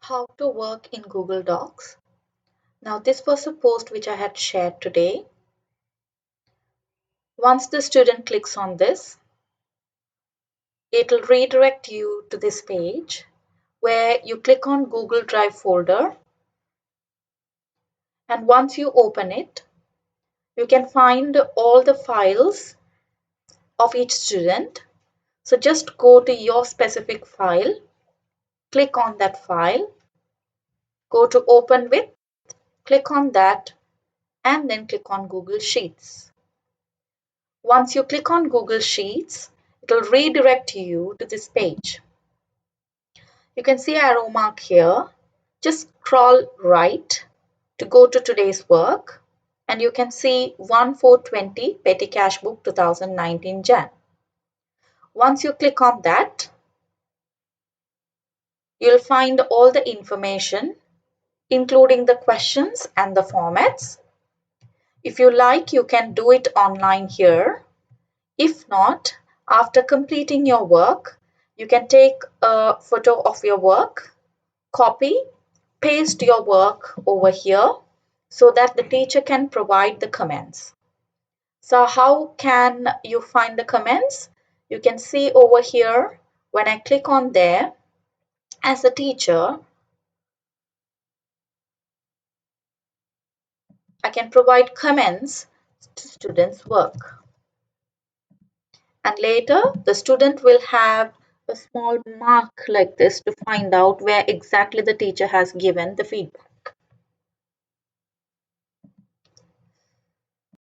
How to work in Google Docs. Now, this was a post which I had shared today. Once the student clicks on this, it will redirect you to this page where you click on Google Drive folder. And once you open it, you can find all the files of each student. So just go to your specific file, click on that file, go to Open With, click on that, and then click on Google Sheets. Once you click on Google Sheets, it will redirect you to this page. You can see arrow mark here. Just scroll right to go to today's work, and you can see 1420 Petty Cash Book 2019 Jan. Once you click on that, you'll find all the information, including the questions and the formats. If you like, you can do it online here. If not, after completing your work, you can take a photo of your work, copy, paste your work over here so that the teacher can provide the comments. So how can you find the comments? You can see over here when I click on there, as a teacher, I can provide comments to students' work. And later, the student will have a small mark like this to find out where exactly the teacher has given the feedback.